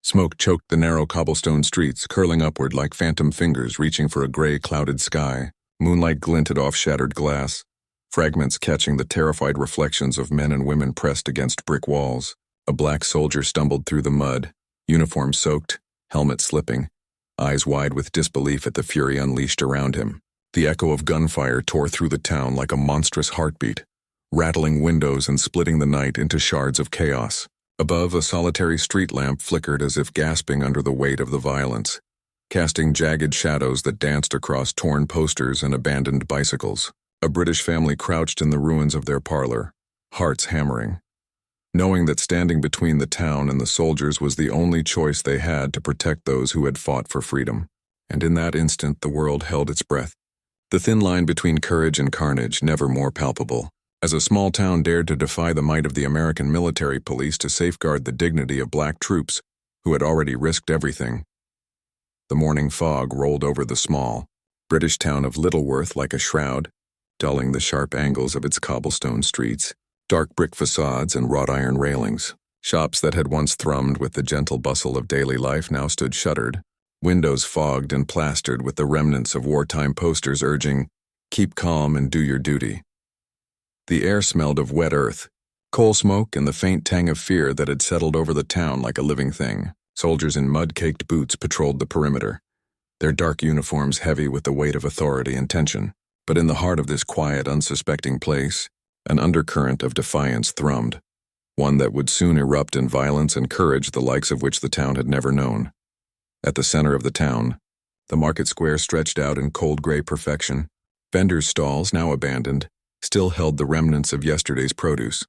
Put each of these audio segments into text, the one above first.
Smoke choked the narrow cobblestone streets, curling upward like phantom fingers reaching for a gray, clouded sky. Moonlight glinted off shattered glass, fragments catching the terrified reflections of men and women pressed against brick walls. A black soldier stumbled through the mud, uniform soaked, helmet slipping, eyes wide with disbelief at the fury unleashed around him. The echo of gunfire tore through the town like a monstrous heartbeat, rattling windows and splitting the night into shards of chaos. Above, a solitary street lamp flickered as if gasping under the weight of the violence, casting jagged shadows that danced across torn posters and abandoned bicycles. A British family crouched in the ruins of their parlor, hearts hammering, knowing that standing between the town and the soldiers was the only choice they had to protect those who had fought for freedom. And in that instant, the world held its breath. The thin line between courage and carnage, never more palpable. As a small town dared to defy the might of the American military police to safeguard the dignity of black troops who had already risked everything. The morning fog rolled over the small, British town of Littleworth like a shroud, dulling the sharp angles of its cobblestone streets, dark brick facades and wrought iron railings. Shops that had once thrummed with the gentle bustle of daily life now stood shuttered, windows fogged and plastered with the remnants of wartime posters urging, "Keep calm and do your duty." The air smelled of wet earth, coal smoke and the faint tang of fear that had settled over the town like a living thing. Soldiers in mud-caked boots patrolled the perimeter, their dark uniforms heavy with the weight of authority and tension. But in the heart of this quiet, unsuspecting place, an undercurrent of defiance thrummed, one that would soon erupt in violence and courage the likes of which the town had never known. At the center of the town, the market square stretched out in cold gray perfection. Vendors' stalls, now abandoned, still held the remnants of yesterday's produce.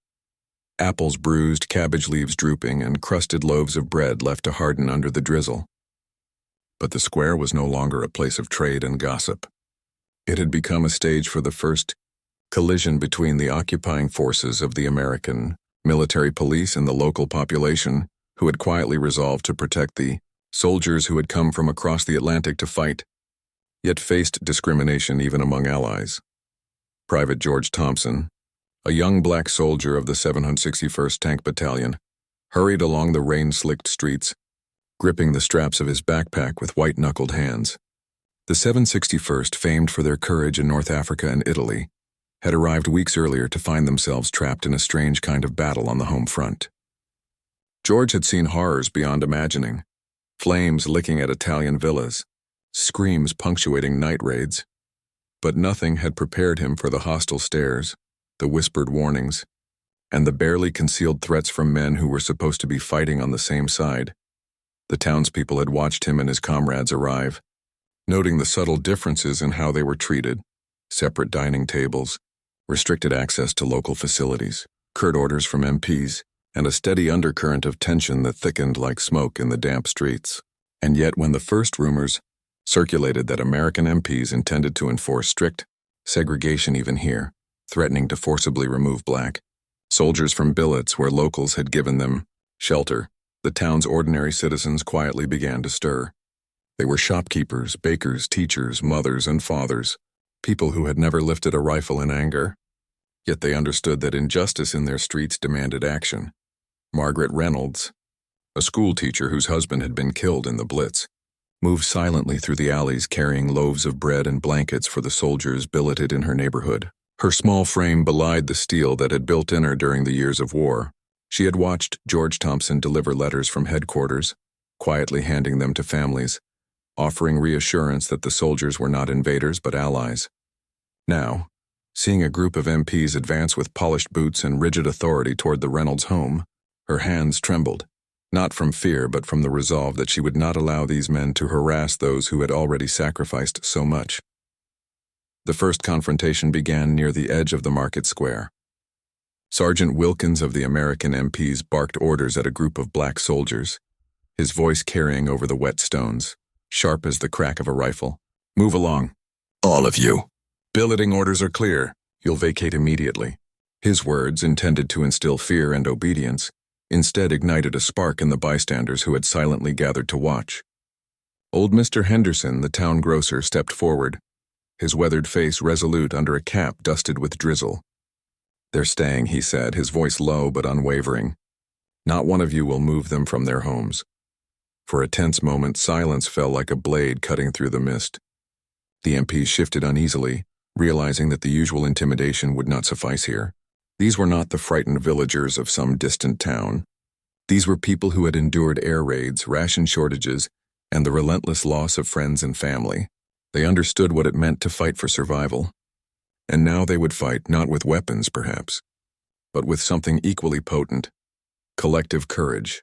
Apples bruised, cabbage leaves drooping, and crusted loaves of bread left to harden under the drizzle. But the square was no longer a place of trade and gossip. It had become a stage for the first collision between the occupying forces of the American military police and the local population, who had quietly resolved to protect the soldiers who had come from across the Atlantic to fight, yet faced discrimination even among allies. Private George Thompson, a young black soldier of the 761st Tank Battalion, hurried along the rain-slicked streets, gripping the straps of his backpack with white-knuckled hands. The 761st, famed for their courage in North Africa and Italy, had arrived weeks earlier to find themselves trapped in a strange kind of battle on the home front. George had seen horrors beyond imagining, flames licking at Italian villas, screams punctuating night raids, but nothing had prepared him for the hostile stares, the whispered warnings, and the barely concealed threats from men who were supposed to be fighting on the same side. The townspeople had watched him and his comrades arrive, noting the subtle differences in how they were treated: separate dining tables, restricted access to local facilities, curt orders from MPs, and a steady undercurrent of tension that thickened like smoke in the damp streets. And yet when the first rumors circulated that American MPs intended to enforce strict segregation even here, threatening to forcibly remove black soldiers from billets where locals had given them shelter, the town's ordinary citizens quietly began to stir. They were shopkeepers, bakers, teachers, mothers, and fathers, people who had never lifted a rifle in anger. Yet they understood that injustice in their streets demanded action. Margaret Reynolds, a schoolteacher whose husband had been killed in the Blitz, moved silently through the alleys carrying loaves of bread and blankets for the soldiers billeted in her neighborhood. Her small frame belied the steel that had built in her during the years of war. She had watched George Thompson deliver letters from headquarters, quietly handing them to families, offering reassurance that the soldiers were not invaders but allies. Now, seeing a group of MPs advance with polished boots and rigid authority toward the Reynolds home, her hands trembled, not from fear but from the resolve that she would not allow these men to harass those who had already sacrificed so much. The first confrontation began near the edge of the market square. Sergeant Wilkins of the American MPs barked orders at a group of black soldiers, his voice carrying over the wet stones, sharp as the crack of a rifle. "Move along, all of you. Billeting orders are clear. You'll vacate immediately." His words, intended to instill fear and obedience, instead ignited a spark in the bystanders who had silently gathered to watch. Old Mr. Henderson, the town grocer, stepped forward, his weathered face resolute under a cap dusted with drizzle. "They're staying," he said, his voice low but unwavering. "Not one of you will move them from their homes." For a tense moment, silence fell like a blade cutting through the mist. The MPs shifted uneasily, realizing that the usual intimidation would not suffice here. These were not the frightened villagers of some distant town. These were people who had endured air raids, ration shortages, and the relentless loss of friends and family. They understood what it meant to fight for survival. And now they would fight not with weapons, perhaps, but with something equally potent: collective courage.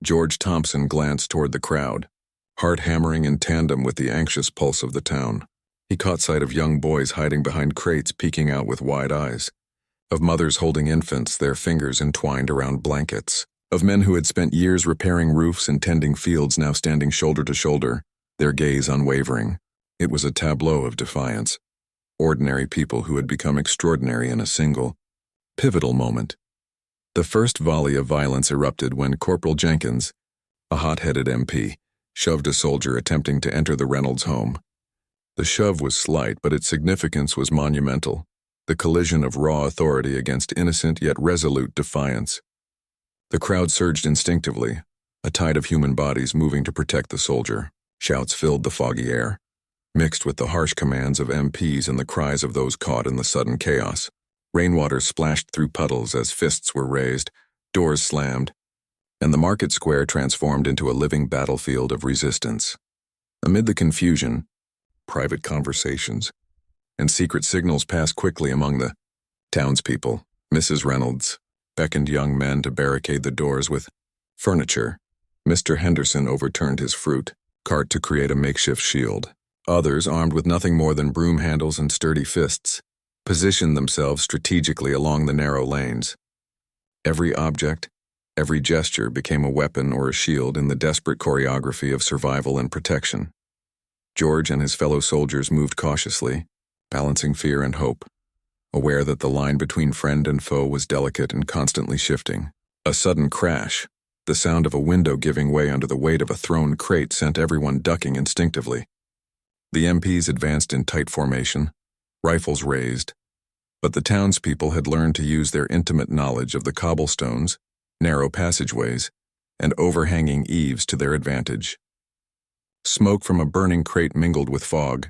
George Thompson glanced toward the crowd, heart hammering in tandem with the anxious pulse of the town. He caught sight of young boys hiding behind crates, peeking out with wide eyes, of mothers holding infants, their fingers entwined around blankets, of men who had spent years repairing roofs and tending fields now standing shoulder to shoulder, their gaze unwavering. It was a tableau of defiance. Ordinary people who had become extraordinary in a single, pivotal moment. The first volley of violence erupted when Corporal Jenkins, a hot-headed MP, shoved a soldier attempting to enter the Reynolds home. The shove was slight, but its significance was monumental, the collision of raw authority against innocent yet resolute defiance. The crowd surged instinctively, a tide of human bodies moving to protect the soldier. Shouts filled the foggy air, mixed with the harsh commands of MPs and the cries of those caught in the sudden chaos. Rainwater splashed through puddles as fists were raised, doors slammed, and the market square transformed into a living battlefield of resistance. Amid the confusion, private conversations and secret signals passed quickly among the townspeople. Mrs. Reynolds beckoned young men to barricade the doors with furniture. Mr. Henderson overturned his fruit cart to create a makeshift shield. Others, armed with nothing more than broom handles and sturdy fists, positioned themselves strategically along the narrow lanes. Every object, every gesture became a weapon or a shield in the desperate choreography of survival and protection. George and his fellow soldiers moved cautiously, balancing fear and hope, aware that the line between friend and foe was delicate and constantly shifting. A sudden crash, the sound of a window giving way under the weight of a thrown crate, sent everyone ducking instinctively. The MPs advanced in tight formation, rifles raised, but the townspeople had learned to use their intimate knowledge of the cobblestones, narrow passageways, and overhanging eaves to their advantage. Smoke from a burning crate mingled with fog,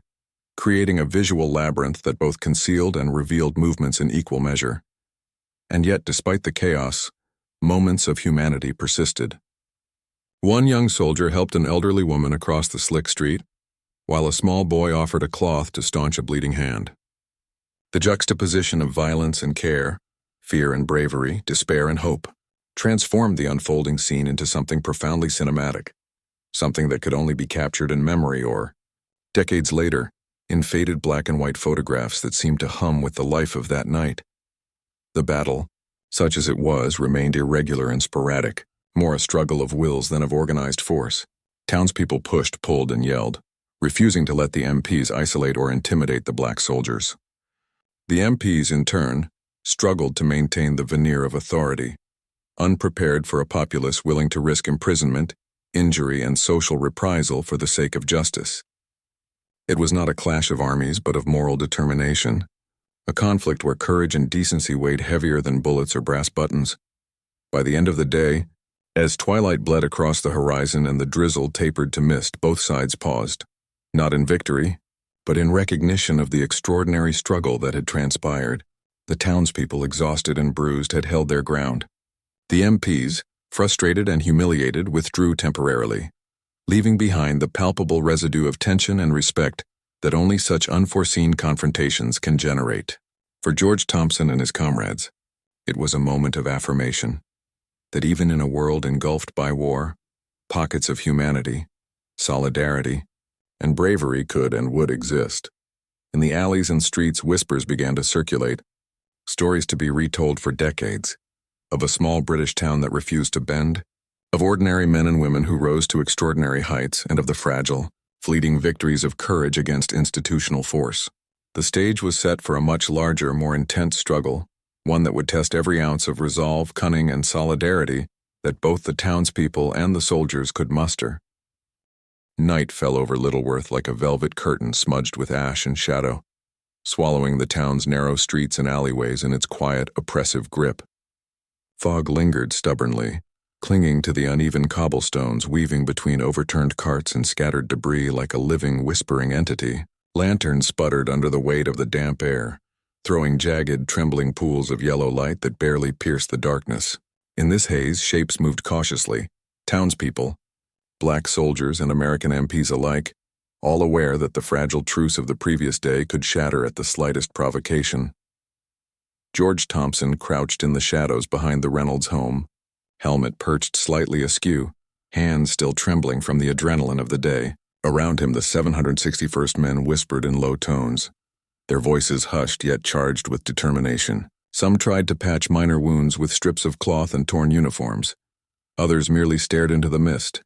creating a visual labyrinth that both concealed and revealed movements in equal measure. And yet, despite the chaos, moments of humanity persisted. One young soldier helped an elderly woman across the slick street, while a small boy offered a cloth to staunch a bleeding hand. The juxtaposition of violence and care, fear and bravery, despair and hope, transformed the unfolding scene into something profoundly cinematic, something that could only be captured in memory or, decades later, in faded black and white photographs that seemed to hum with the life of that night. The battle, such as it was, remained irregular and sporadic, more a struggle of wills than of organized force. Townspeople pushed, pulled, and yelled, refusing to let the MPs isolate or intimidate the black soldiers. The MPs, in turn, struggled to maintain the veneer of authority, unprepared for a populace willing to risk imprisonment, injury, and social reprisal for the sake of justice. It was not a clash of armies, but of moral determination, a conflict where courage and decency weighed heavier than bullets or brass buttons. By the end of the day, as twilight bled across the horizon and the drizzle tapered to mist, both sides paused, not in victory, but in recognition of the extraordinary struggle that had transpired. The townspeople, exhausted and bruised, had held their ground. The MPs, frustrated and humiliated, withdrew temporarily, leaving behind the palpable residue of tension and respect that only such unforeseen confrontations can generate. For George Thompson and his comrades, it was a moment of affirmation that even in a world engulfed by war, pockets of humanity, solidarity, and bravery could and would exist. In the alleys and streets, whispers began to circulate, stories to be retold for decades, of a small British town that refused to bend, of ordinary men and women who rose to extraordinary heights, and of the fragile, fleeting victories of courage against institutional force. The stage was set for a much larger, more intense struggle, one that would test every ounce of resolve, cunning, and solidarity that both the townspeople and the soldiers could muster. Night fell over Littleworth like a velvet curtain smudged with ash and shadow, swallowing the town's narrow streets and alleyways in its quiet, oppressive grip. Fog lingered stubbornly, clinging to the uneven cobblestones, weaving between overturned carts and scattered debris like a living, whispering entity. Lanterns sputtered under the weight of the damp air, throwing jagged, trembling pools of yellow light that barely pierced the darkness. In this haze, shapes moved cautiously. Townspeople, black soldiers and American MPs alike, all aware that the fragile truce of the previous day could shatter at the slightest provocation. George Thompson crouched in the shadows behind the Reynolds home, helmet perched slightly askew, hands still trembling from the adrenaline of the day. Around him, the 761st men whispered in low tones, their voices hushed yet charged with determination. Some tried to patch minor wounds with strips of cloth and torn uniforms. Others merely stared into the mist,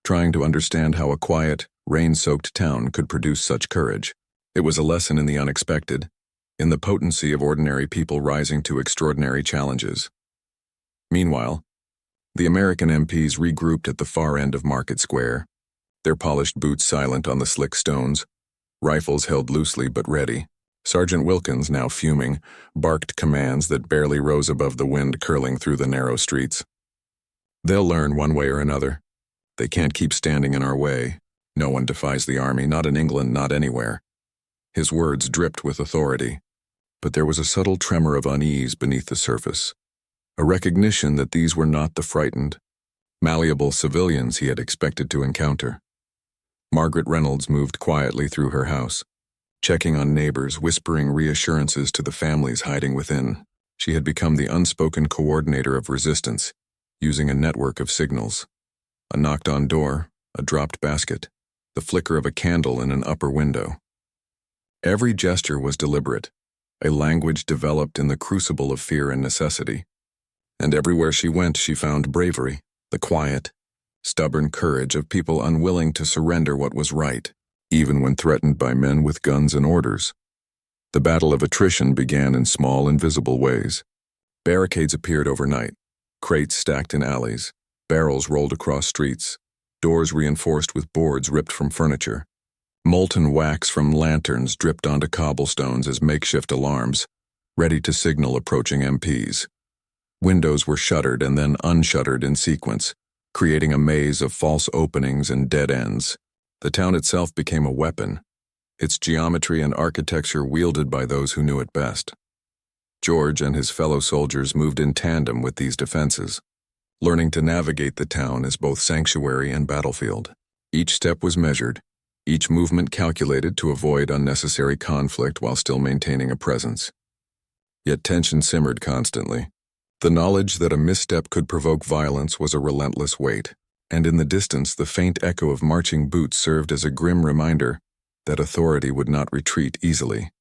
trying to understand how a quiet, rain-soaked town could produce such courage. It was a lesson in the unexpected, in the potency of ordinary people rising to extraordinary challenges. Meanwhile, the American MPs regrouped at the far end of Market Square, their polished boots silent on the slick stones, rifles held loosely but ready. Sergeant Wilkins, now fuming, barked commands that barely rose above the wind curling through the narrow streets. They'll learn one way or another. They can't keep standing in our way. No one defies the army, not in England, not anywhere. His words dripped with authority, but there was a subtle tremor of unease beneath the surface, a recognition that these were not the frightened, malleable civilians he had expected to encounter. Margaret Reynolds moved quietly through her house, checking on neighbors, whispering reassurances to the families hiding within. She had become the unspoken coordinator of resistance, using a network of signals. A knocked-on door, a dropped basket, the flicker of a candle in an upper window. Every gesture was deliberate, a language developed in the crucible of fear and necessity. And everywhere she went, she found bravery, the quiet, stubborn courage of people unwilling to surrender what was right, even when threatened by men with guns and orders. The battle of attrition began in small, invisible ways. Barricades appeared overnight, crates stacked in alleys, barrels rolled across streets, doors reinforced with boards ripped from furniture. Molten wax from lanterns dripped onto cobblestones as makeshift alarms, ready to signal approaching MPs. Windows were shuttered and then unshuttered in sequence, creating a maze of false openings and dead ends. The town itself became a weapon, its geometry and architecture wielded by those who knew it best. George and his fellow soldiers moved in tandem with these defenses, learning to navigate the town as both sanctuary and battlefield. Each step was measured, each movement calculated to avoid unnecessary conflict while still maintaining a presence. Yet tension simmered constantly. The knowledge that a misstep could provoke violence was a relentless weight, and in the distance the faint echo of marching boots served as a grim reminder that authority would not retreat easily.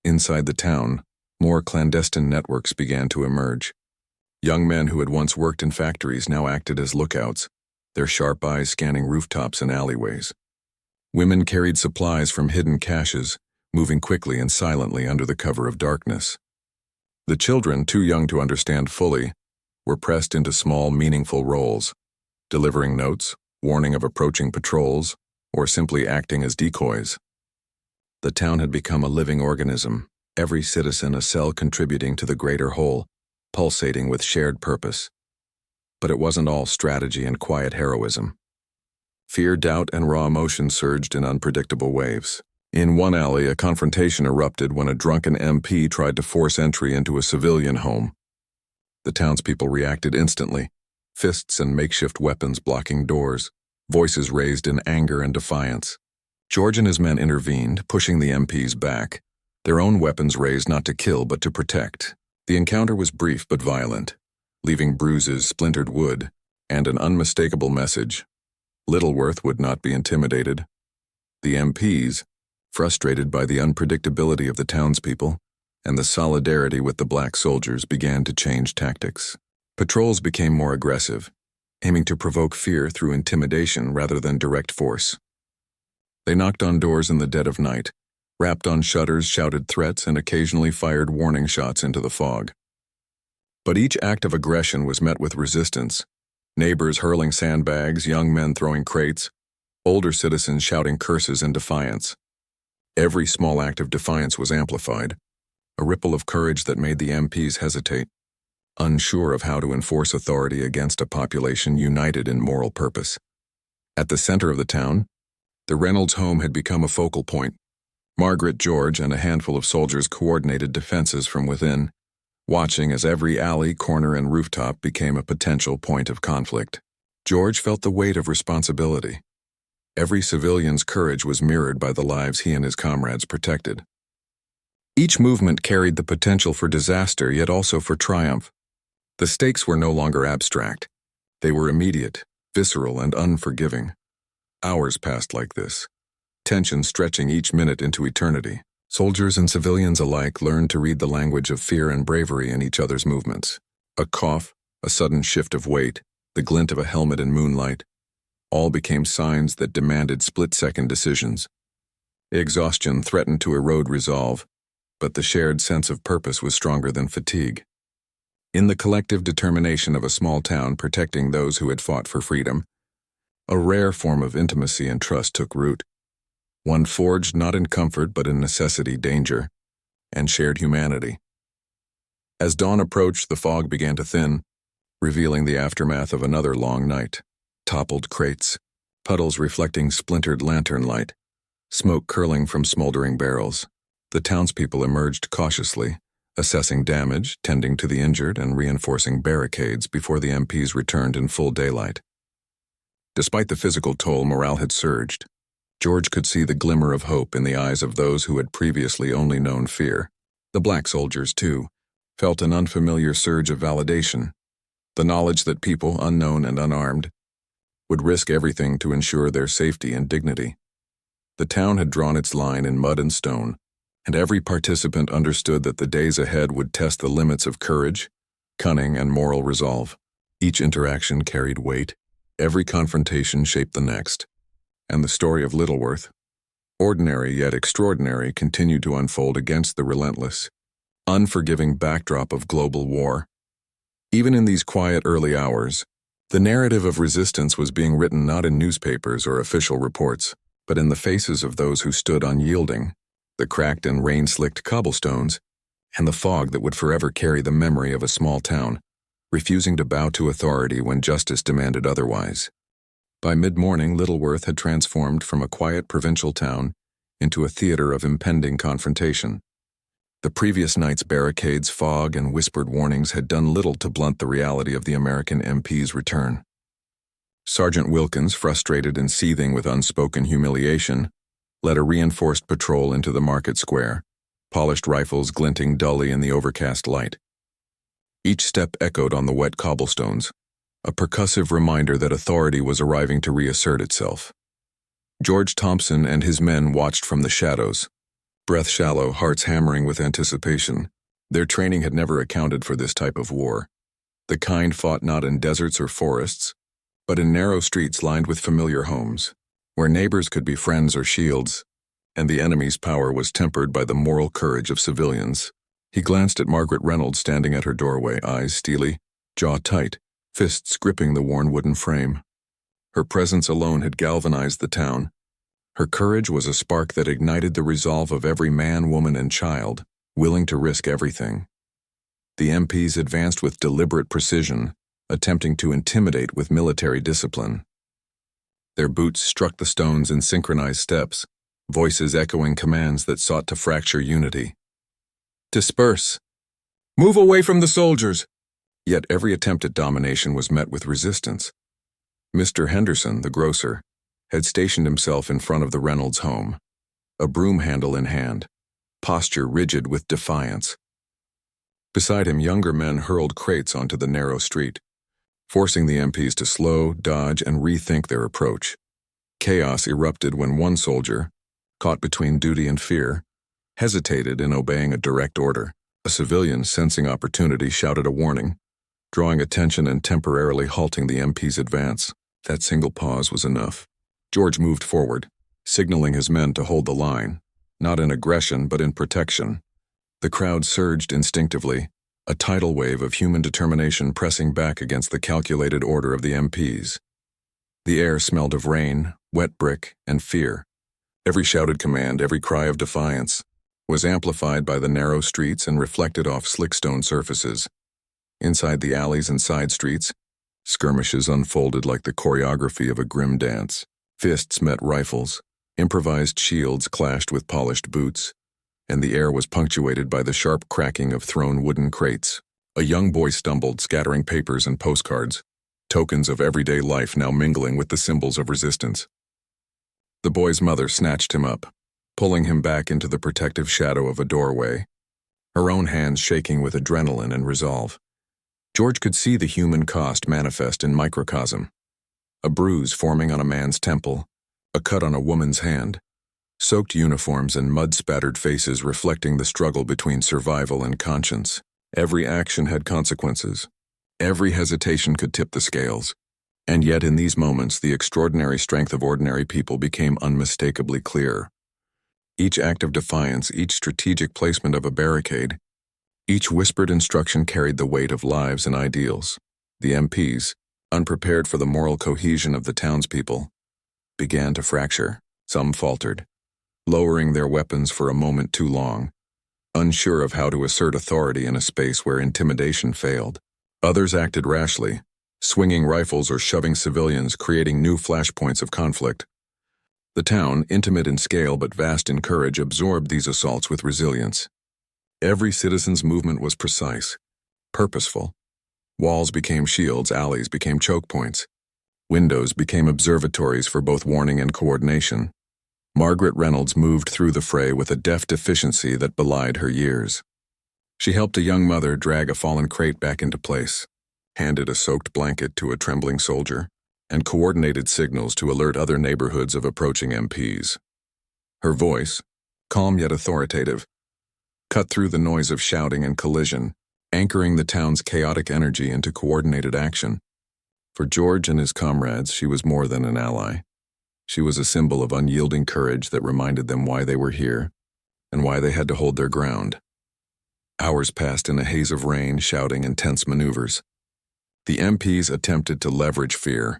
Inside the town, more clandestine networks began to emerge. Young men who had once worked in factories now acted as lookouts, their sharp eyes scanning rooftops and alleyways. Women carried supplies from hidden caches, moving quickly and silently under the cover of darkness. The children, too young to understand fully, were pressed into small, meaningful roles, delivering notes, warning of approaching patrols, or simply acting as decoys. The town had become a living organism, every citizen a cell contributing to the greater whole, pulsating with shared purpose. But it wasn't all strategy and quiet heroism. Fear, doubt, and raw emotion surged in unpredictable waves. In one alley, a confrontation erupted when a drunken MP tried to force entry into a civilian home. The townspeople reacted instantly, fists and makeshift weapons blocking doors, voices raised in anger and defiance. George and his men intervened, pushing the MPs back, their own weapons raised not to kill but to protect. The encounter was brief but violent, leaving bruises, splintered wood, and an unmistakable message. Littleworth would not be intimidated. The MPs, frustrated by the unpredictability of the townspeople and the solidarity with the black soldiers, began to change tactics. Patrols became more aggressive, aiming to provoke fear through intimidation rather than direct force. They knocked on doors in the dead of night, rapped on shutters, shouted threats, and occasionally fired warning shots into the fog. But each act of aggression was met with resistance, neighbors hurling sandbags, young men throwing crates, older citizens shouting curses and defiance. Every small act of defiance was amplified, a ripple of courage that made the MPs hesitate. unsure of how to enforce authority against a population united in moral purpose. At the center of the town, the Reynolds home had become a focal point. Margaret, George, and a handful of soldiers coordinated defenses from within, watching as every alley, corner, and rooftop became a potential point of conflict. George felt the weight of responsibility. Every civilian's courage was mirrored by the lives he and his comrades protected. Each movement carried the potential for disaster, yet also for triumph. The stakes were no longer abstract. They were immediate, visceral, and unforgiving. Hours passed like this, tension stretching each minute into eternity. Soldiers and civilians alike learned to read the language of fear and bravery in each other's movements. A cough, a sudden shift of weight, the glint of a helmet in moonlight, all became signs that demanded split-second decisions. Exhaustion threatened to erode resolve, but the shared sense of purpose was stronger than fatigue. In the collective determination of a small town protecting those who had fought for freedom, a rare form of intimacy and trust took root, one forged not in comfort but in necessity, danger, and shared humanity. As dawn approached, the fog began to thin, revealing the aftermath of another long night. Toppled crates, puddles reflecting splintered lantern light, smoke curling from smoldering barrels. The townspeople emerged cautiously, assessing damage, tending to the injured, and reinforcing barricades before the MPs returned in full daylight. Despite the physical toll, morale had surged. George could see the glimmer of hope in the eyes of those who had previously only known fear. The black soldiers, too, felt an unfamiliar surge of validation, the knowledge that people, unknown and unarmed, would risk everything to ensure their safety and dignity. The town had drawn its line in mud and stone, and every participant understood that the days ahead would test the limits of courage, cunning, and moral resolve. Each interaction carried weight, every confrontation shaped the next, and the story of Littleworth, ordinary yet extraordinary, continued to unfold against the relentless, unforgiving backdrop of global war. Even in these quiet early hours, the narrative of resistance was being written not in newspapers or official reports, but in the faces of those who stood unyielding, the cracked and rain-slicked cobblestones, and the fog that would forever carry the memory of a small town, refusing to bow to authority when justice demanded otherwise. By mid-morning, Littleworth had transformed from a quiet provincial town into a theater of impending confrontation. The previous night's barricades, fog, and whispered warnings had done little to blunt the reality of the American MP's return. Sergeant Wilkins, frustrated and seething with unspoken humiliation, led a reinforced patrol into the market square, polished rifles glinting dully in the overcast light. Each step echoed on the wet cobblestones, a percussive reminder that authority was arriving to reassert itself. George Thompson and his men watched from the shadows, breath shallow, hearts hammering with anticipation. Their training had never accounted for this type of war, the kind fought not in deserts or forests, but in narrow streets lined with familiar homes, where neighbors could be friends or shields, and the enemy's power was tempered by the moral courage of civilians. He glanced at Margaret Reynolds standing at her doorway, eyes steely, jaw tight, fists gripping the worn wooden frame. Her presence alone had galvanized the town. Her courage was a spark that ignited the resolve of every man, woman, and child, willing to risk everything. The MPs advanced with deliberate precision, attempting to intimidate with military discipline. Their boots struck the stones in synchronized steps, voices echoing commands that sought to fracture unity. Disperse! Move away from the soldiers! Yet every attempt at domination was met with resistance. Mr. Henderson, the grocer, had stationed himself in front of the Reynolds home, a broom handle in hand, posture rigid with defiance. Beside him, younger men hurled crates onto the narrow street, forcing the MPs to slow, dodge, and rethink their approach. Chaos erupted when one soldier, caught between duty and fear, hesitated in obeying a direct order. A civilian, sensing opportunity, shouted a warning, drawing attention and temporarily halting the MP's advance. That single pause was enough. George moved forward, signaling his men to hold the line, not in aggression but in protection. The crowd surged instinctively, a tidal wave of human determination pressing back against the calculated order of the MPs. The air smelled of rain, wet brick, and fear. Every shouted command, every cry of defiance, was amplified by the narrow streets and reflected off slick stone surfaces. Inside the alleys and side streets, skirmishes unfolded like the choreography of a grim dance. Fists met rifles, improvised shields clashed with polished boots, and the air was punctuated by the sharp cracking of thrown wooden crates. A young boy stumbled, scattering papers and postcards, tokens of everyday life now mingling with the symbols of resistance. The boy's mother snatched him up, pulling him back into the protective shadow of a doorway, her own hands shaking with adrenaline and resolve. George could see the human cost manifest in microcosm. A bruise forming on a man's temple, a cut on a woman's hand, soaked uniforms and mud-spattered faces reflecting the struggle between survival and conscience. Every action had consequences. Every hesitation could tip the scales. And yet in these moments, the extraordinary strength of ordinary people became unmistakably clear. Each act of defiance, each strategic placement of a barricade, each whispered instruction carried the weight of lives and ideals. The MPs, unprepared for the moral cohesion of the townspeople, began to fracture. Some faltered, lowering their weapons for a moment too long, unsure of how to assert authority in a space where intimidation failed. Others acted rashly, swinging rifles or shoving civilians, creating new flashpoints of conflict. The town, intimate in scale but vast in courage, absorbed these assaults with resilience. Every citizen's movement was precise, purposeful. Walls became shields, alleys became choke points. Windows became observatories for both warning and coordination. Margaret Reynolds moved through the fray with a deft efficiency that belied her years. She helped a young mother drag a fallen crate back into place, handed a soaked blanket to a trembling soldier, and coordinated signals to alert other neighborhoods of approaching MPs. Her voice, calm yet authoritative, cut through the noise of shouting and collision, anchoring the town's chaotic energy into coordinated action. For George and his comrades, she was more than an ally. She was a symbol of unyielding courage that reminded them why they were here and why they had to hold their ground. Hours passed in a haze of rain, shouting, and tense maneuvers. The MPs attempted to leverage fear,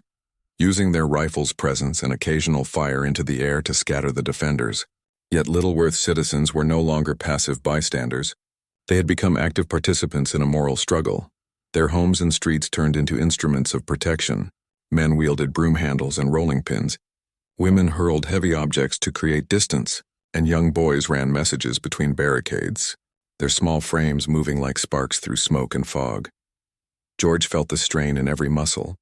using their rifles' presence and occasional fire into the air to scatter the defenders. Yet Littleworth citizens were no longer passive bystanders. They had become active participants in a moral struggle. Their homes and streets turned into instruments of protection. Men wielded broom handles and rolling pins. Women hurled heavy objects to create distance, and young boys ran messages between barricades, their small frames moving like sparks through smoke and fog. George felt the strain in every muscle,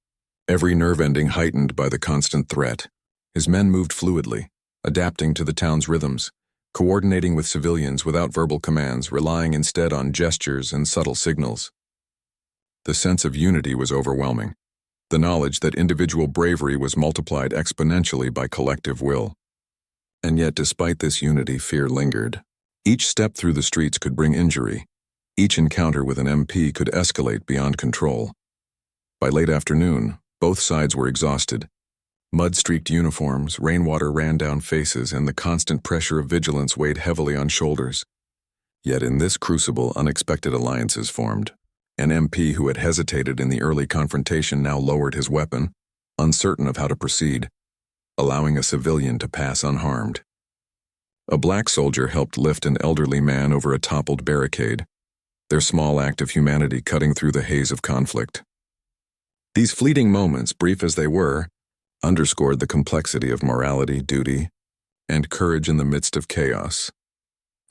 every nerve ending heightened by the constant threat. His men moved fluidly, adapting to the town's rhythms, coordinating with civilians without verbal commands, relying instead on gestures and subtle signals. The sense of unity was overwhelming, the knowledge that individual bravery was multiplied exponentially by collective will. And yet, despite this unity, fear lingered. Each step through the streets could bring injury. Each encounter with an MP could escalate beyond control. By late afternoon, both sides were exhausted. Mud-streaked uniforms, rainwater ran down faces, and the constant pressure of vigilance weighed heavily on shoulders. Yet in this crucible, unexpected alliances formed. An MP who had hesitated in the early confrontation now lowered his weapon, uncertain of how to proceed, allowing a civilian to pass unharmed. A black soldier helped lift an elderly man over a toppled barricade, their small act of humanity cutting through the haze of conflict. These fleeting moments, brief as they were, underscored the complexity of morality, duty, and courage in the midst of chaos.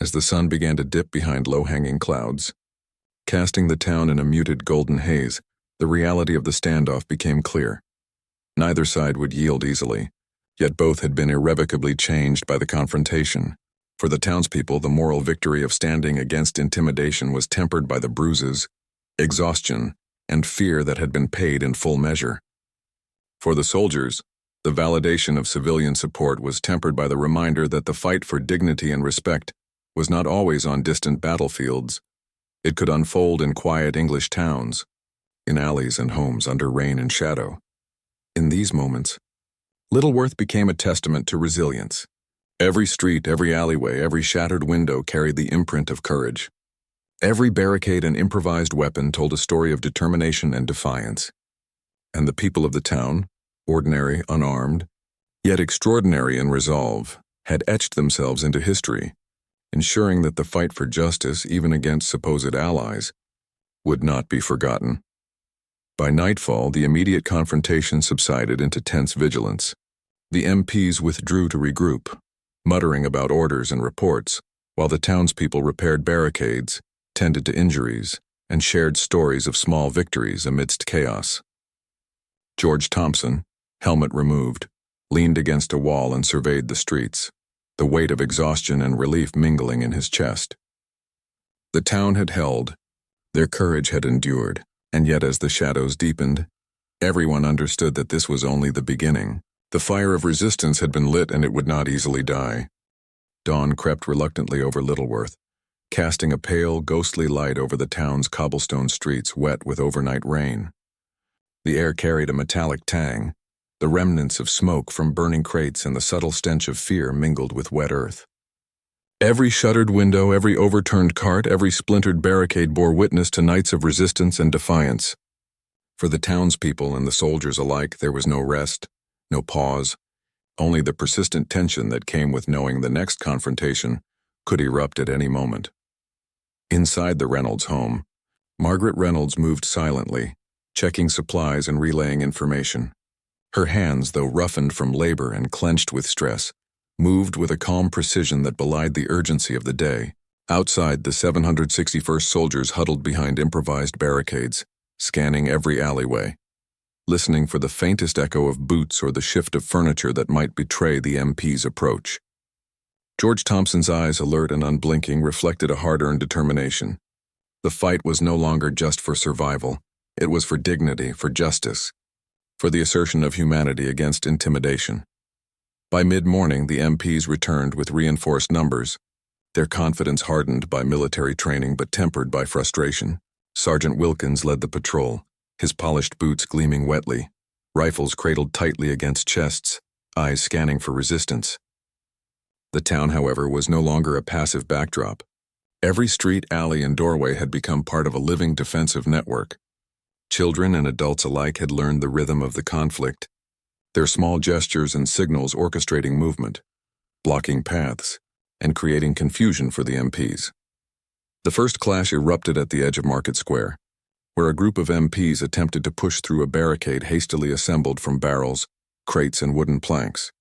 As the sun began to dip behind low-hanging clouds, casting the town in a muted golden haze, the reality of the standoff became clear. Neither side would yield easily, yet both had been irrevocably changed by the confrontation. For the townspeople, the moral victory of standing against intimidation was tempered by the bruises, exhaustion, and fear that had been paid in full measure. For the soldiers, the validation of civilian support was tempered by the reminder that the fight for dignity and respect was not always on distant battlefields. It could unfold in quiet English towns, in alleys and homes under rain and shadow. In these moments, Littleworth became a testament to resilience. Every street, every alleyway, every shattered window carried the imprint of courage. Every barricade and improvised weapon told a story of determination and defiance. And the people of the town, ordinary, unarmed, yet extraordinary in resolve, had etched themselves into history, ensuring that the fight for justice, even against supposed allies, would not be forgotten. By nightfall, the immediate confrontation subsided into tense vigilance. The MPs withdrew to regroup, muttering about orders and reports, while the townspeople repaired barricades, tended to injuries, and shared stories of small victories amidst chaos. George Thompson, helmet removed, leaned against a wall and surveyed the streets, the weight of exhaustion and relief mingling in his chest. The town had held, their courage had endured, and yet as the shadows deepened, everyone understood that this was only the beginning. The fire of resistance had been lit and it would not easily die. Dawn crept reluctantly over Littleworth, casting a pale, ghostly light over the town's cobblestone streets wet with overnight rain. The air carried a metallic tang, the remnants of smoke from burning crates and the subtle stench of fear mingled with wet earth. Every shuttered window, every overturned cart, every splintered barricade bore witness to nights of resistance and defiance. For the townspeople and the soldiers alike, there was no rest, no pause, only the persistent tension that came with knowing the next confrontation could erupt at any moment. Inside the Reynolds home, Margaret Reynolds moved silently, checking supplies and relaying information. Her hands, though roughened from labor and clenched with stress, moved with a calm precision that belied the urgency of the day. Outside, the 761st soldiers huddled behind improvised barricades, scanning every alleyway, listening for the faintest echo of boots or the shift of furniture that might betray the MP's approach. George Thompson's eyes, alert and unblinking, reflected a hard-earned determination. The fight was no longer just for survival. It was for dignity, for justice, for the assertion of humanity against intimidation. By mid-morning, the MPs returned with reinforced numbers, their confidence hardened by military training but tempered by frustration. Sergeant Wilkins led the patrol, his polished boots gleaming wetly, rifles cradled tightly against chests, eyes scanning for resistance. The town, however, was no longer a passive backdrop. Every street, alley, and doorway had become part of a living defensive network. Children and adults alike had learned the rhythm of the conflict, their small gestures and signals orchestrating movement, blocking paths, and creating confusion for the MPs. The first clash erupted at the edge of Market Square, where a group of MPs attempted to push through a barricade hastily assembled from barrels, crates, and wooden planks.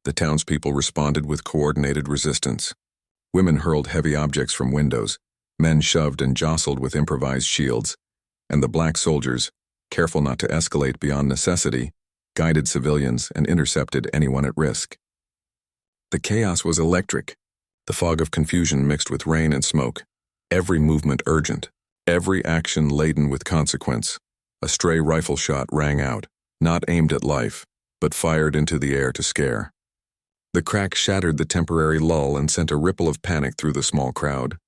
The townspeople responded with coordinated resistance. Women hurled heavy objects from windows, men shoved and jostled with improvised shields, and the black soldiers, careful not to escalate beyond necessity, guided civilians and intercepted anyone at risk. The chaos was electric, the fog of confusion mixed with rain and smoke, every movement urgent, every action laden with consequence. A stray rifle shot rang out, not aimed at life, but fired into the air to scare. The crack shattered the temporary lull and sent a ripple of panic through the small crowd.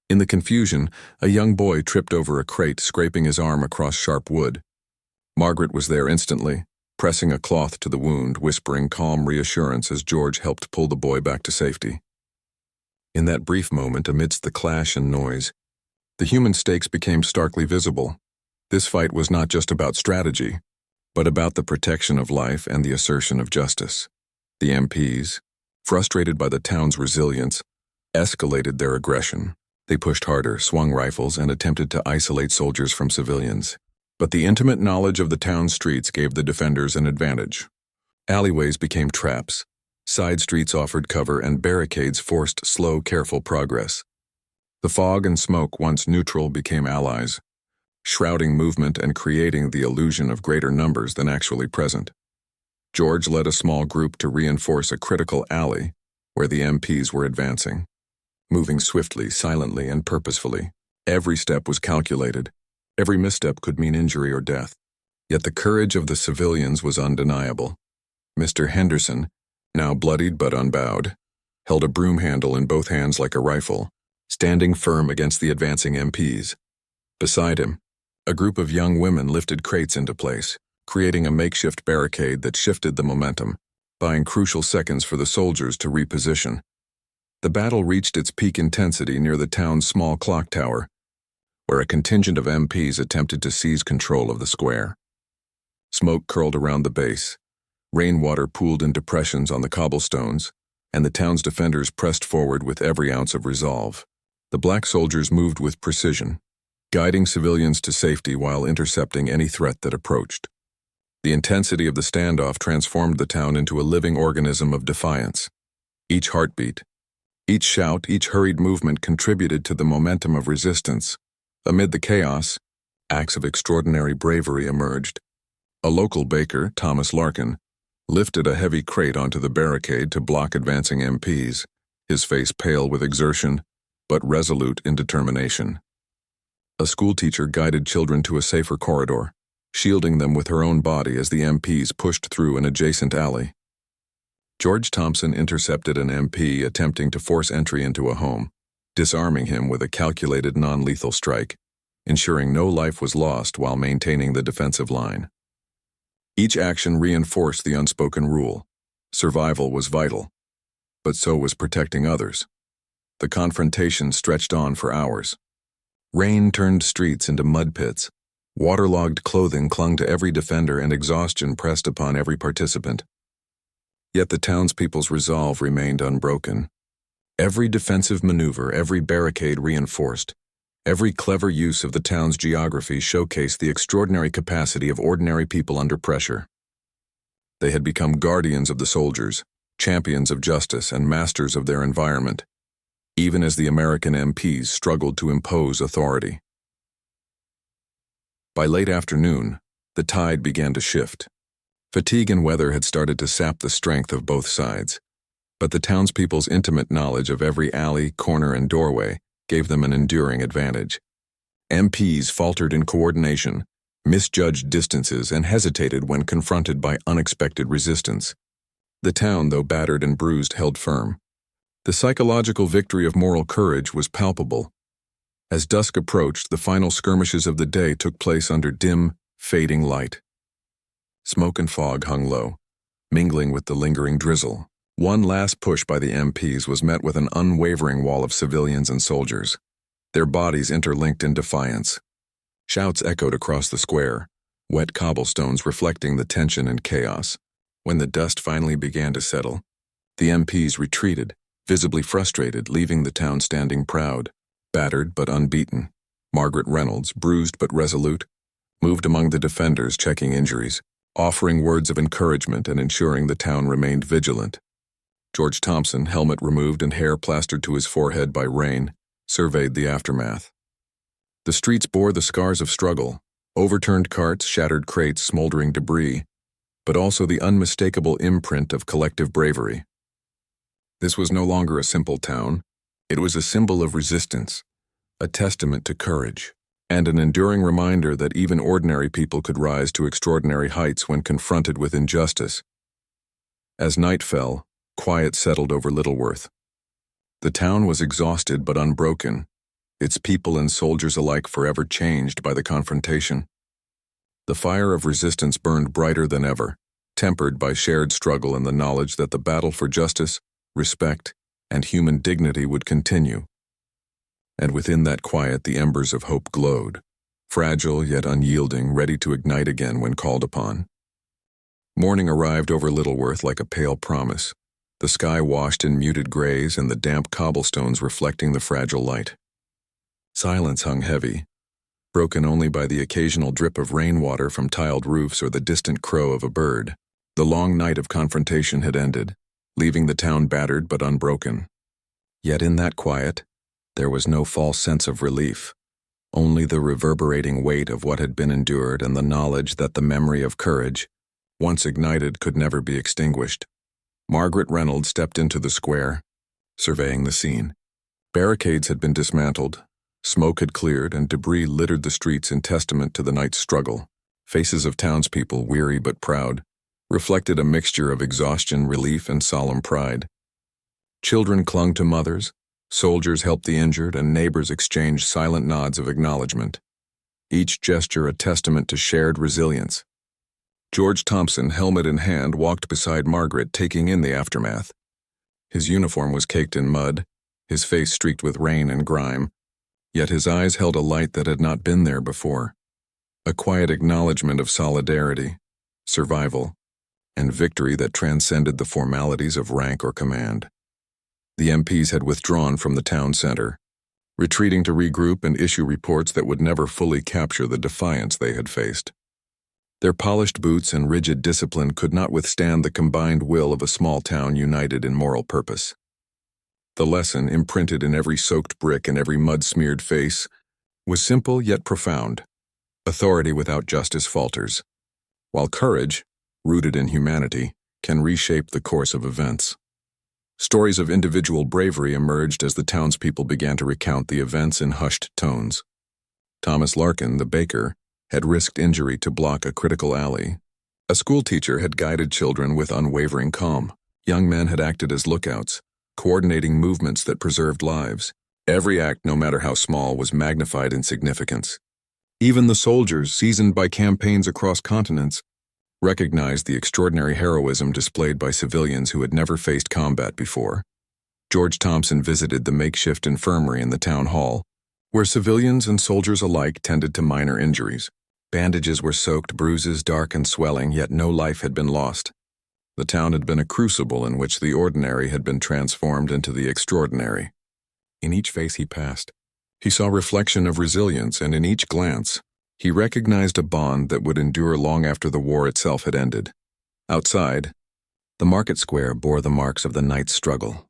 In the confusion, a young boy tripped over a crate, scraping his arm across sharp wood. Margaret was there instantly, pressing a cloth to the wound, whispering calm reassurance as George helped pull the boy back to safety. In that brief moment, amidst the clash and noise, the human stakes became starkly visible. This fight was not just about strategy, but about the protection of life and the assertion of justice. The MPs, frustrated by the town's resilience, escalated their aggression. They pushed harder, swung rifles, and attempted to isolate soldiers from civilians. But the intimate knowledge of the town's streets gave the defenders an advantage. Alleyways became traps, side streets offered cover, and barricades forced slow, careful progress. The fog and smoke, once neutral, became allies, shrouding movement and creating the illusion of greater numbers than actually present. George led a small group to reinforce a critical alley where the MPs were advancing. Moving swiftly, silently, and purposefully, every step was calculated. Every misstep could mean injury or death. Yet the courage of the civilians was undeniable. Mr. Henderson, now bloodied but unbowed, held a broom handle in both hands like a rifle, standing firm against the advancing MPs. Beside him, a group of young women lifted crates into place, creating a makeshift barricade that shifted the momentum, buying crucial seconds for the soldiers to reposition. The battle reached its peak intensity near the town's small clock tower, where a contingent of MPs attempted to seize control of the square. Smoke curled around the base, rainwater pooled in depressions on the cobblestones, and the town's defenders pressed forward with every ounce of resolve. The black soldiers moved with precision, guiding civilians to safety while intercepting any threat that approached. The intensity of the standoff transformed the town into a living organism of defiance. Each heartbeat, each shout, each hurried movement contributed to the momentum of resistance. Amid the chaos, acts of extraordinary bravery emerged. A local baker, Thomas Larkin, lifted a heavy crate onto the barricade to block advancing MPs, his face pale with exertion, but resolute in determination. A schoolteacher guided children to a safer corridor, shielding them with her own body as the MPs pushed through an adjacent alley. George Thompson intercepted an MP attempting to force entry into a home, disarming him with a calculated non-lethal strike, ensuring no life was lost while maintaining the defensive line. Each action reinforced the unspoken rule: survival was vital, but so was protecting others. The confrontation stretched on for hours. Rain turned streets into mud pits. Waterlogged clothing clung to every defender and exhaustion pressed upon every participant. Yet the townspeople's resolve remained unbroken. Every defensive maneuver, every barricade reinforced, every clever use of the town's geography showcased the extraordinary capacity of ordinary people under pressure. They had become guardians of the soldiers, champions of justice, and masters of their environment, even as the American MPs struggled to impose authority. By late afternoon, the tide began to shift. Fatigue and weather had started to sap the strength of both sides, but the townspeople's intimate knowledge of every alley, corner, and doorway gave them an enduring advantage. MPs faltered in coordination, misjudged distances, and hesitated when confronted by unexpected resistance. The town, though battered and bruised, held firm. The psychological victory of moral courage was palpable. As dusk approached, the final skirmishes of the day took place under dim, fading light. Smoke and fog hung low, mingling with the lingering drizzle. One last push by the MPs was met with an unwavering wall of civilians and soldiers, their bodies interlinked in defiance. Shouts echoed across the square, wet cobblestones reflecting the tension and chaos. When the dust finally began to settle, the MPs retreated, visibly frustrated, leaving the town standing proud, battered but unbeaten. Margaret Reynolds, bruised but resolute, moved among the defenders checking injuries, offering words of encouragement and ensuring the town remained vigilant. George Thompson, helmet removed and hair plastered to his forehead by rain, surveyed the aftermath. The streets bore the scars of struggle, overturned carts, shattered crates, smoldering debris, but also the unmistakable imprint of collective bravery. This was no longer a simple town. It was a symbol of resistance, a testament to courage, and an enduring reminder that even ordinary people could rise to extraordinary heights when confronted with injustice. As night fell, quiet settled over Littleworth. The town was exhausted but unbroken, its people and soldiers alike forever changed by the confrontation. The fire of resistance burned brighter than ever, tempered by shared struggle and the knowledge that the battle for justice, respect, and human dignity would continue. And within that quiet, the embers of hope glowed, fragile yet unyielding, ready to ignite again when called upon. Morning arrived over Littleworth like a pale promise, the sky washed in muted grays and the damp cobblestones reflecting the fragile light. Silence hung heavy, broken only by the occasional drip of rainwater from tiled roofs or the distant crow of a bird. The long night of confrontation had ended, leaving the town battered but unbroken. Yet in that quiet, there was no false sense of relief, only the reverberating weight of what had been endured and the knowledge that the memory of courage, once ignited, could never be extinguished. Margaret Reynolds stepped into the square, surveying the scene. Barricades had been dismantled, smoke had cleared, and debris littered the streets in testament to the night's struggle. Faces of townspeople, weary but proud, reflected a mixture of exhaustion, relief, and solemn pride. Children clung to mothers, soldiers helped the injured, and neighbors exchanged silent nods of acknowledgement, each gesture a testament to shared resilience. George Thompson, helmet in hand, walked beside Margaret, taking in the aftermath. His uniform was caked in mud, his face streaked with rain and grime, yet his eyes held a light that had not been there before, a quiet acknowledgement of solidarity, survival, and victory that transcended the formalities of rank or command. The MPs had withdrawn from the town center, retreating to regroup and issue reports that would never fully capture the defiance they had faced. Their polished boots and rigid discipline could not withstand the combined will of a small town united in moral purpose. The lesson, imprinted in every soaked brick and every mud-smeared face, was simple yet profound. Authority without justice falters, while courage, rooted in humanity, can reshape the course of events. Stories of individual bravery emerged as the townspeople began to recount the events in hushed tones. Thomas Larkin, the baker, had risked injury to block a critical alley. A schoolteacher had guided children with unwavering calm. Young men had acted as lookouts, coordinating movements that preserved lives. Every act, no matter how small, was magnified in significance. Even the soldiers, seasoned by campaigns across continents, recognized the extraordinary heroism displayed by civilians who had never faced combat before. George Thompson visited the makeshift infirmary in the town hall, where civilians and soldiers alike tended to minor injuries. Bandages were soaked, bruises dark and swelling, yet no life had been lost. The town had been a crucible in which the ordinary had been transformed into the extraordinary. In each face he passed, he saw reflection of resilience, and in each glance, he recognized a bond that would endure long after the war itself had ended. Outside, the market square bore the marks of the night's struggle.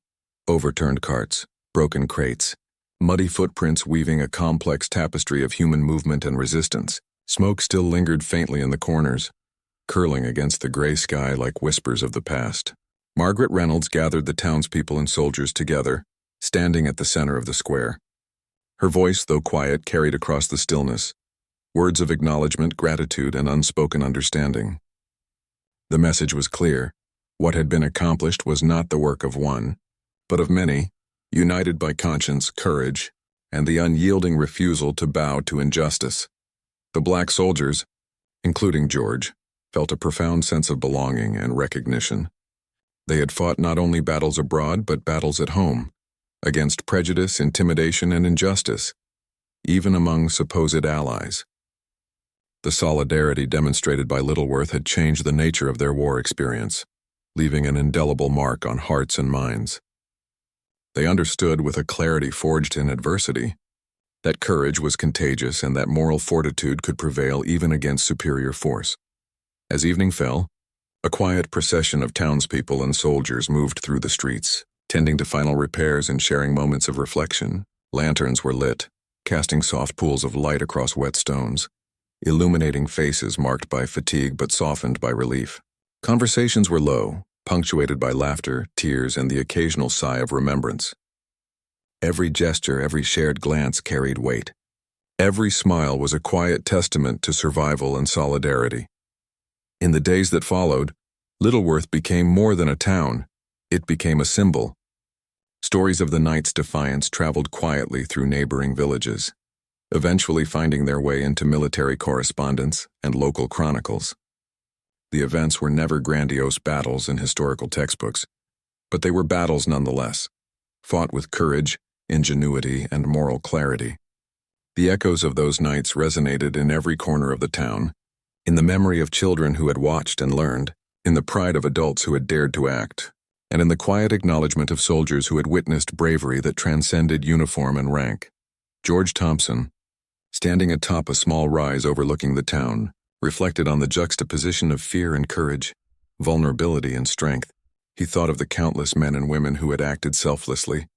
Overturned carts, broken crates, muddy footprints weaving a complex tapestry of human movement and resistance. Smoke still lingered faintly in the corners, curling against the gray sky like whispers of the past. Margaret Reynolds gathered the townspeople and soldiers together, standing at the center of the square. Her voice, though quiet, carried across the stillness, words of acknowledgement, gratitude, and unspoken understanding. The message was clear. What had been accomplished was not the work of one, but of many, united by conscience, courage, and the unyielding refusal to bow to injustice. The black soldiers, including George, felt a profound sense of belonging and recognition. They had fought not only battles abroad, but battles at home, against prejudice, intimidation, and injustice, even among supposed allies. The solidarity demonstrated by Littleworth had changed the nature of their war experience, leaving an indelible mark on hearts and minds. They understood with a clarity forged in adversity that courage was contagious and that moral fortitude could prevail even against superior force. As evening fell, a quiet procession of townspeople and soldiers moved through the streets, tending to final repairs and sharing moments of reflection. Lanterns were lit, casting soft pools of light across wet stones, illuminating faces marked by fatigue but softened by relief. Conversations were low, punctuated by laughter, tears, and the occasional sigh of remembrance. Every gesture, every shared glance carried weight. Every smile was a quiet testament to survival and solidarity. In the days that followed, Littleworth became more than a town. It became a symbol. Stories of the night's defiance traveled quietly through neighboring villages, eventually finding their way into military correspondence and local chronicles. The events were never grandiose battles in historical textbooks, but they were battles nonetheless, fought with courage, ingenuity, and moral clarity. The echoes of those nights resonated in every corner of the town, in the memory of children who had watched and learned, in the pride of adults who had dared to act, and in the quiet acknowledgement of soldiers who had witnessed bravery that transcended uniform and rank. George Thompson, standing atop a small rise overlooking the town, reflected on the juxtaposition of fear and courage, vulnerability and strength. He thought of the countless men and women who had acted selflessly,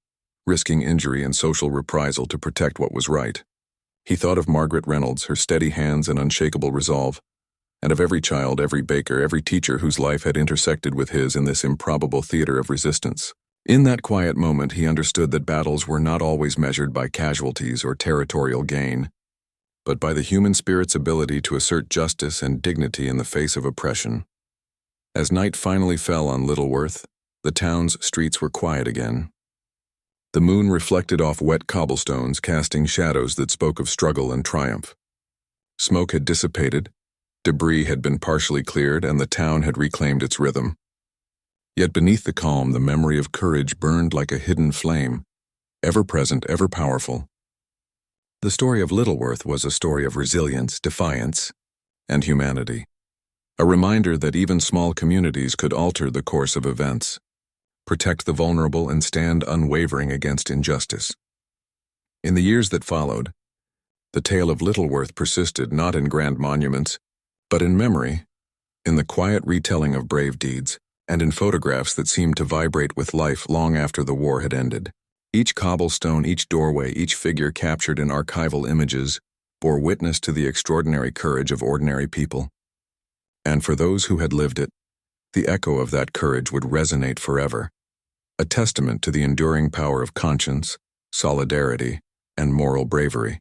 risking injury and social reprisal to protect what was right. He thought of Margaret Reynolds, her steady hands and unshakable resolve, and of every child, every baker, every teacher whose life had intersected with his in this improbable theater of resistance. In that quiet moment, he understood that battles were not always measured by casualties or territorial gain, but by the human spirit's ability to assert justice and dignity in the face of oppression. As night finally fell on Littleworth, the town's streets were quiet again. The moon reflected off wet cobblestones, casting shadows that spoke of struggle and triumph. Smoke had dissipated, debris had been partially cleared, and the town had reclaimed its rhythm. Yet beneath the calm, the memory of courage burned like a hidden flame, ever present, ever powerful. The story of Littleworth was a story of resilience, defiance, and humanity. A reminder that even small communities could alter the course of events, protect the vulnerable, and stand unwavering against injustice. In the years that followed, the tale of Littleworth persisted not in grand monuments, but in memory, in the quiet retelling of brave deeds, and in photographs that seemed to vibrate with life long after the war had ended. Each cobblestone, each doorway, each figure captured in archival images bore witness to the extraordinary courage of ordinary people. And for those who had lived it, the echo of that courage would resonate forever, a testament to the enduring power of conscience, solidarity, and moral bravery.